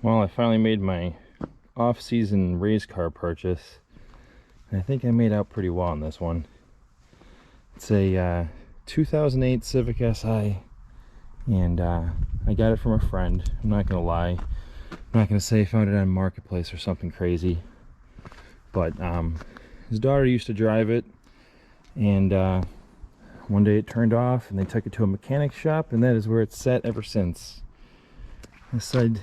Well, I finally made my off-season race car purchase. I think I made out pretty well on this one. It's a 2008 Civic SI, and I got it from a friend. I'm not gonna lie. I'm not gonna say I found it on Marketplace or something crazy, but his daughter used to drive it, and one day it turned off and they took it to a mechanic shop, and that is where it's sat ever since. This side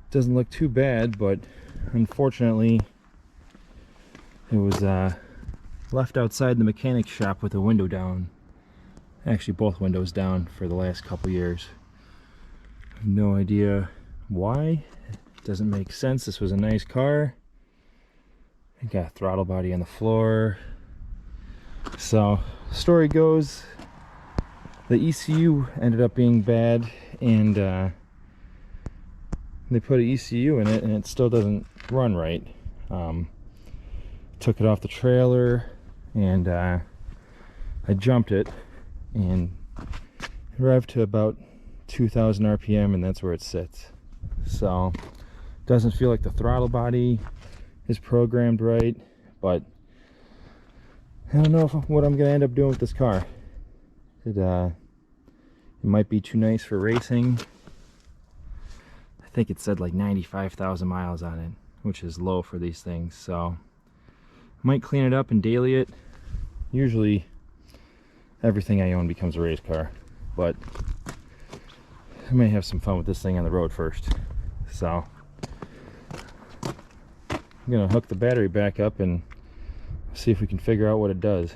doesn't look too bad, but unfortunately it was left outside the mechanic shop with the window down. Actually, both windows down for the last couple years. I have no idea why. It doesn't make sense. This was a nice car. It got a throttle body on the floor. So, story goes, the ECU ended up being bad, and they put an ECU in it and it still doesn't run right. Took it off the trailer, and I jumped it and it arrived to about 2,000 RPM, and that's where it sits. So doesn't feel like the throttle body is programmed right, but I don't know what I'm gonna end up doing with this car. It might be too nice for racing. I think it said like 95,000 miles on it, which is low for these things, so I might clean it up and daily it. Usually everything I own becomes a race car, but I may have some fun with this thing on the road first. So I'm gonna hook the battery back up and see if we can figure out what it does.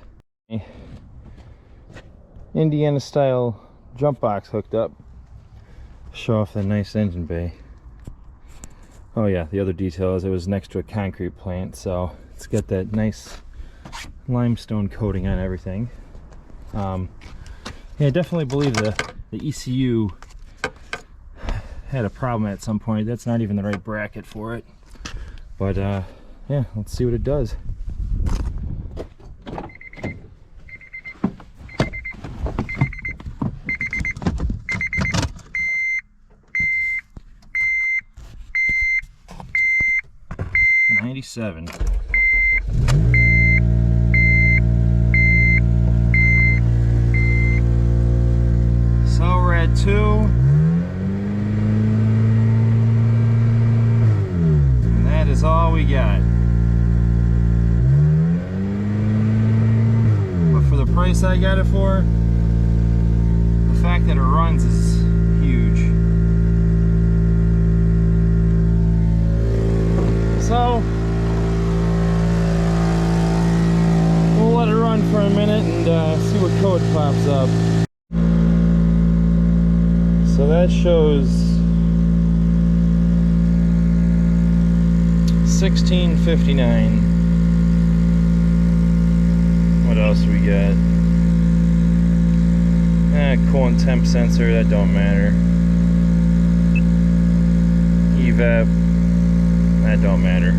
Indiana style jump box hooked up. Show off that nice engine bay. Oh yeah, the other detail is it was next to a concrete plant, so it's got that nice limestone coating on everything. Yeah, I definitely believe the ECU had a problem at some point. That's not even the right bracket for it. But yeah, let's see what it does. '97. So we're at 2. And that is all we got. But for the price I got it for, the fact that it runs is huge. So we'll let it run for a minute and see what code pops up. So that shows 1659. What else we got? Coolant temp sensor, that don't matter. Evap, that don't matter.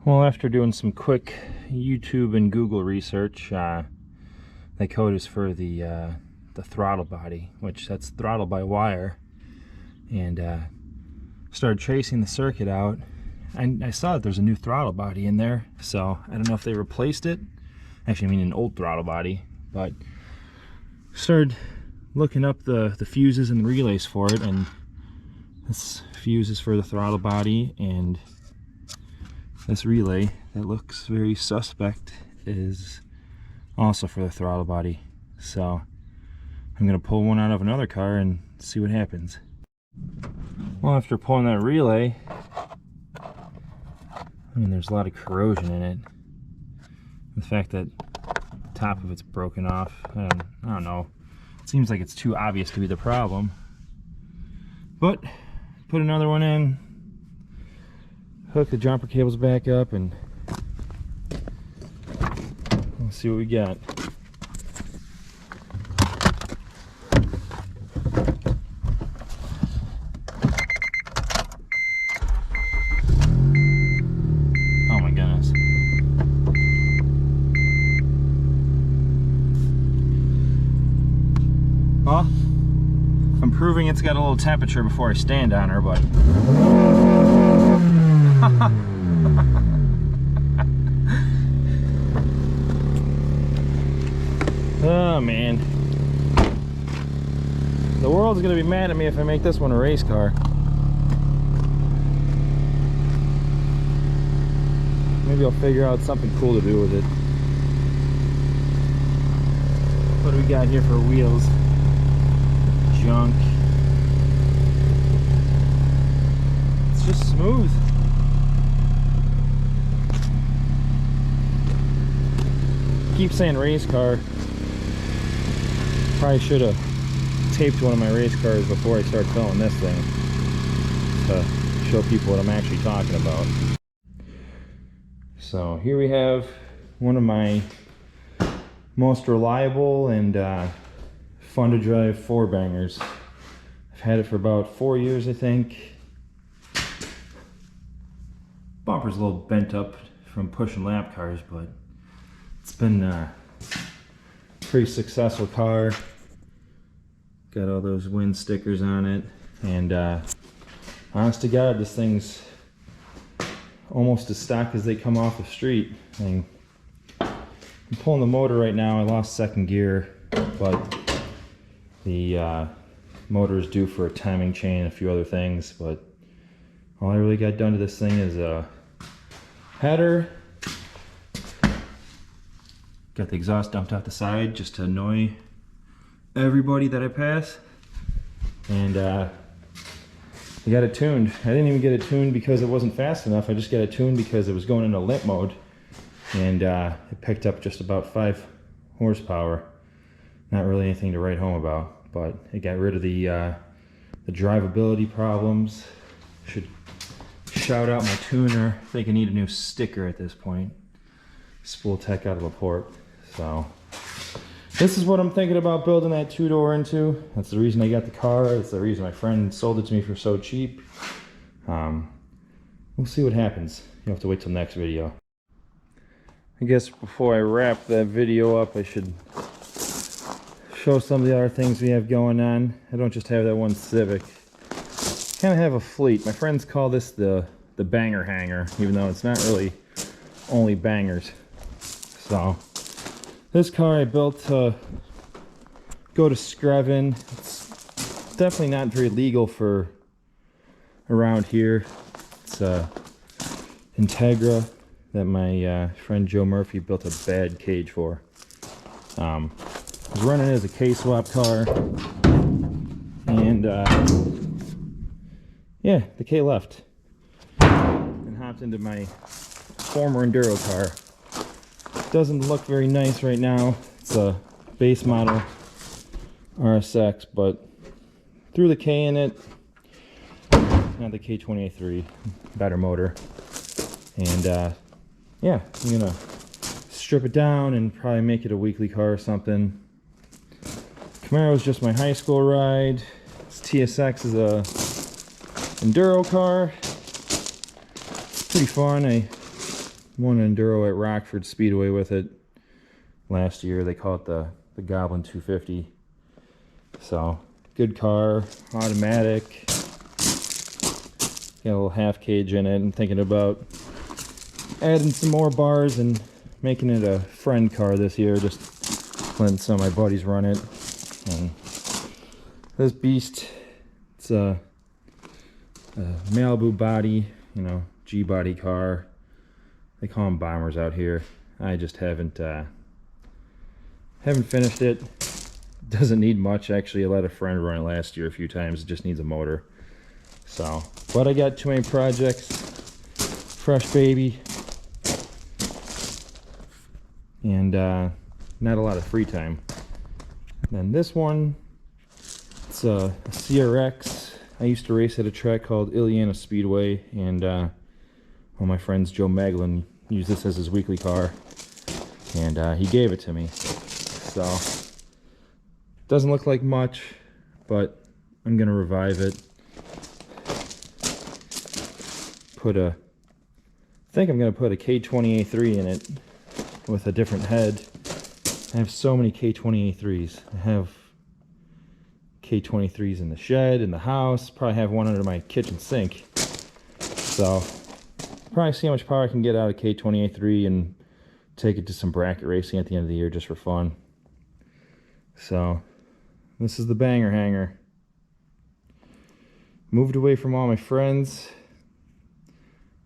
Well, after doing some quick YouTube and Google research, the code is for the throttle body, which that's throttle by wire, and started tracing the circuit out. And I saw that there's a new throttle body in there, so I don't know if they replaced it. Actually, I mean an old throttle body, but started looking up the fuses and the relays for it, and this fuse is for the throttle body, and this relay that looks very suspect is also for the throttle body. So I'm gonna pull one out of another car and see what happens. Well, after pulling that relay, I mean, there's a lot of corrosion in it. The fact that the top of it's broken off, I don't know. It seems like it's too obvious to be the problem. But put another one in, hook the jumper cables back up, and we'll see what we got. Oh my goodness. Well, I'm proving it's got a little temperature before I stand on her, but oh man, the world's gonna be mad at me if I make this one a race car. Maybe I'll figure out something cool to do with it. What do we got here for wheels? Junk. It's just smooth. Keep saying race car. Probably should have taped one of my race cars before I start filming this thing to show people what I'm actually talking about. So here we have one of my most reliable and fun to drive 4-bangers. I've had it for about 4 years, I think. Bumper's a little bent up from pushing lap cars, but it's been a pretty successful car. Got all those wind stickers on it, and honest to God, this thing's almost as stock as they come off the street. I'm pulling the motor right now. I lost second gear, but the motor is due for a timing chain, a few other things, but all I really got done to this thing is a header. Got the exhaust dumped out the side just to annoy everybody that I pass, and I got it tuned. I didn't even get it tuned because it wasn't fast enough. I just got it tuned because it was going into limp mode, and it picked up just about 5 horsepower. Not really anything to write home about, but it got rid of the drivability problems. Should shout out my tuner. I think I need a new sticker at this point. Spool tech out of LaPorte. So this is what I'm thinking about building that 2-door into. That's the reason I got the car. That's the reason my friend sold it to me for so cheap. We'll see what happens. You'll have to wait till next video. I guess before I wrap that video up, I should show some of the other things we have going on. I don't just have that one Civic. I kind of have a fleet. My friends call this the banger hanger, even though it's not really only bangers. So this car I built to go to Screven. It's definitely not very legal for around here. It's Integra that my friend Joe Murphy built a bad cage for. I was running it as a K-swap car, and yeah, the K left and hopped into my former Enduro car. Doesn't look very nice right now. It's a base model RSX, but threw the K in it. Not the K28.3, better motor. And yeah, I'm gonna strip it down and probably make it a weekly car or something. Camaro is just my high school ride. This TSX is a Enduro car. It's pretty fun. I won an Enduro at Rockford Speedway with it last year. They call it the Goblin 250. So good car, automatic. Got a little half cage in it. I'm thinking about adding some more bars and making it a friend car this year. Just letting some of my buddies run it. And this beast, it's a Malibu body, you know, G-body car. They call them bombers out here. I just haven't finished it. Doesn't need much, actually. I let a friend run it last year a few times. It just needs a motor. So, but I got too many projects. Fresh baby. And not a lot of free time. And then this one, it's a CRX. I used to race at a track called Iliana Speedway, and one of my friends, Joe Maglin, used this as his weekly car, and he gave it to me. So, doesn't look like much, but I'm gonna revive it. I think I'm gonna put a K28.3 in it with a different head. I have so many K28.3s. I have K23s in the shed, in the house. Probably have one under my kitchen sink. So probably see how much power I can get out of K23 and take it to some bracket racing at the end of the year just for fun. So this is the banger hanger. Moved away from all my friends.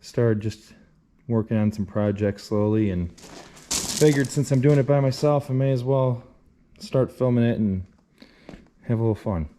Started just working on some projects slowly, and figured since I'm doing it by myself, I may as well start filming it and have a little fun.